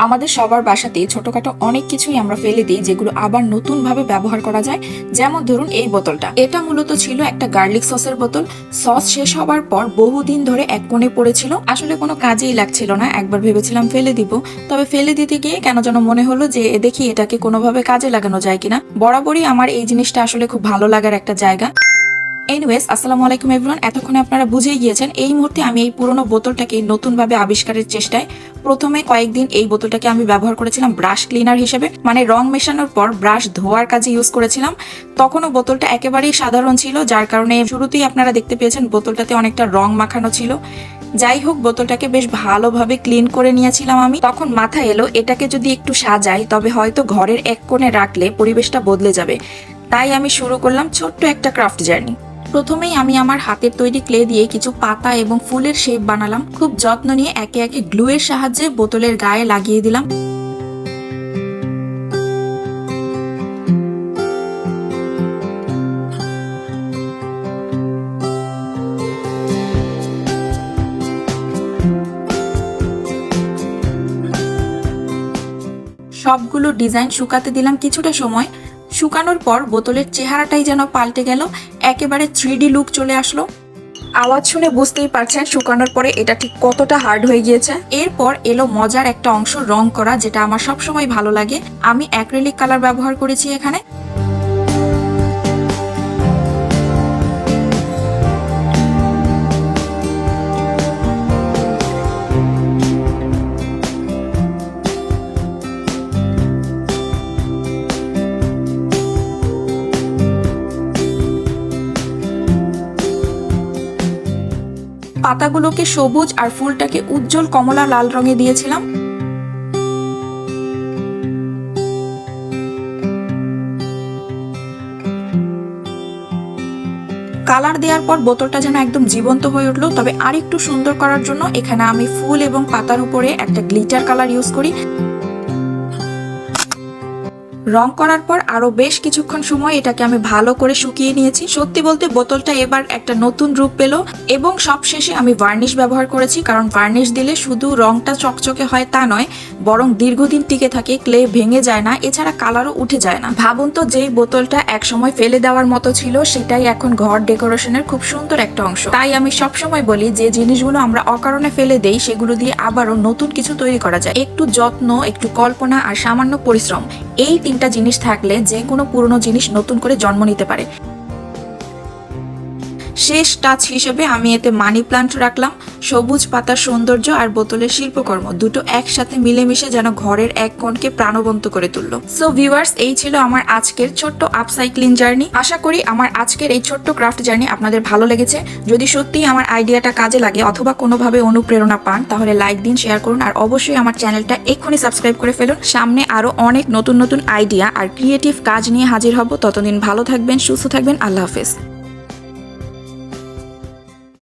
আমাদের সবার বাসাতেই ছোটখাটো অনেক কিছুই আমরা ফেলে দিই যেগুলো আবার নতুন ভাবে ব্যবহার করা যায়। যেমন ধরুন এই বোতলটা, এটা মূলত ছিল একটা গার্লিক সসের বোতল। সস শেষ হবার পর বহুদিন ধরে এক কোণে পড়েছিল, আসলে কোনো কাজেই লাগছিল না। একবার ভেবেছিলাম ফেলে দিব, তবে ফেলে দিতে গিয়ে কেন যেন মনে হলো যে দেখি এটাকে কোনোভাবে কাজে লাগানো যায় কিনা। বরাবরই আমার এই জিনিসটা আসলে খুব ভালো লাগার একটা জায়গা। এনিওয়েজ, আসসালামু আলাইকুম এভরিওয়ান। এতক্ষণে আপনারা বুঝেই গিয়েছেন এই মুহূর্তে আমি এই পুরনো বোতলটাকে নতুনভাবে আবিষ্কারের চেষ্টায়। প্রথমে কয়েকদিন এই বোতলটাকে আমি ব্যবহার করেছিলাম ব্রাশ ক্লিনার হিসেবে, মানে রং মেশানোর পর ব্রাশ ধোয়ার কাজে ইউজ করেছিলাম। তখনও বোতলটা একেবারেই সাধারণ ছিল, যার কারণে শুরুতেই আপনারা দেখতে পেয়েছেন বোতলটাতে অনেকটা রং মাখানো ছিল। যাই হোক, বোতলটাকে বেশ ভালোভাবে ক্লিন করে নিয়েছিলাম আমি। তখন মাথায় এলো এটাকে যদি একটু সাজাই তবে হয়তো ঘরের এক কোণে রাখলে পরিবেশটা বদলে যাবে। তাই আমি শুরু করলাম ছোট্ট একটা ক্রাফট জার্নি। প্রথমেই আমি আমার হাতের তৈরি ক্লে দিয়ে কিছু পাতা এবং ফুলের শেপ বানালাম। খুব যত্ন নিয়ে একে একে গ্লুয়ের সাহায্যে বোতলের গায়ে লাগিয়ে দিলাম। সবগুলো ডিজাইন শুকাতে দিলাম কিছুটা সময়। শুকানোর পর বোতলের চেহারাটাই যেন পাল্টে গেল, একেবারে 3D লুক চলে আসলো। আওয়াজ শুনে বুঝতেই পারছেন শুকানোর পরে এটা ঠিক কতটা হার্ড হয়ে গিয়েছে। এরপর এলো মজার একটা অংশ, রং করা, যেটা আমার সবসময় ভালো লাগে। আমি অ্যাক্রিলিক কালার ব্যবহার করেছি এখানে। পাতাগুলোকে সবুজ আর ফুলটাকে উজ্জ্বল কমলা লাল রঙে দিয়েছিলাম। কালার দেওয়ার পর বোতলটা যেন একদম জীবন্ত হয়ে উঠলো। তবে আরেকটু সুন্দর করার জন্য এখানে আমি ফুল এবং পাতার উপরে একটা গ্লিটার কালার ইউজ করি। রং করার পর আরো বেশ কিছুক্ষণ সময় এটাকে আমি ভালো করে শুকিয়ে নিয়েছি। সত্যি বলতে বোতলটা এবার একটা নতুন রূপ পেল। এবং সবশেষে আমি ভার্নিশ ব্যবহার করেছি, কারণ ভার্নিশ দিলে শুধু রংটা চকচকে হয় তা নয়, বরং দীর্ঘদিন টিকে থাকে, ক্লে ভেঙে যায় না, এছাড়া কালারও উঠে যায় না। ভাবুন তো, যেই বোতলটা একসময় ফেলে দেওয়ার মতো ছিল সেটাই এখন ঘর ডেকোরেশনের খুব সুন্দর একটা অংশ। তাই আমি সবসময় বলি যে জিনিসগুলো আমরা অকারণে ফেলে দেই সেগুলো দিয়ে আবারও নতুন কিছু তৈরি করা যায়। একটু যত্ন, একটু কল্পনা আর সামান্য পরিশ্রম, এই তিনটা জিনিস থাকলে যে কোনো পুরনো জিনিস নতুন করে জন্ম নিতে পারে। শেষ টাচ হিসেবে আমি এতে মানি প্লান্ট রাখলাম। সবুজ পাতার সৌন্দর্য আর বোতলের শিল্পকর্ম দুটো একসাথে মিলেমিশে যেন ঘরের এক কোণকে প্রাণবন্ত করে তুললো। সো ভিউয়ার্স, এই ছিল আমার আজকের ছোট্ট আপসাইক্লিং জার্নি। আশা করি আমার আজকের এই ছোট্ট ক্রাফট জার্নি আপনাদের ভালো লেগেছে। যদি সত্যিই আমার আইডিয়াটা কাজে লাগে অথবা কোনোভাবে অনুপ্রেরণা পান তাহলে লাইক দিন, শেয়ার করুন, আর অবশ্যই আমার চ্যানেলটা এক্ষুনি সাবস্ক্রাইব করে ফেলুন। সামনে আরো অনেক নতুন নতুন আইডিয়া আর ক্রিয়েটিভ কাজ নিয়ে হাজির হব। ততদিন ভালো থাকবেন, সুস্থ থাকবেন। আল্লাহ হাফেজ।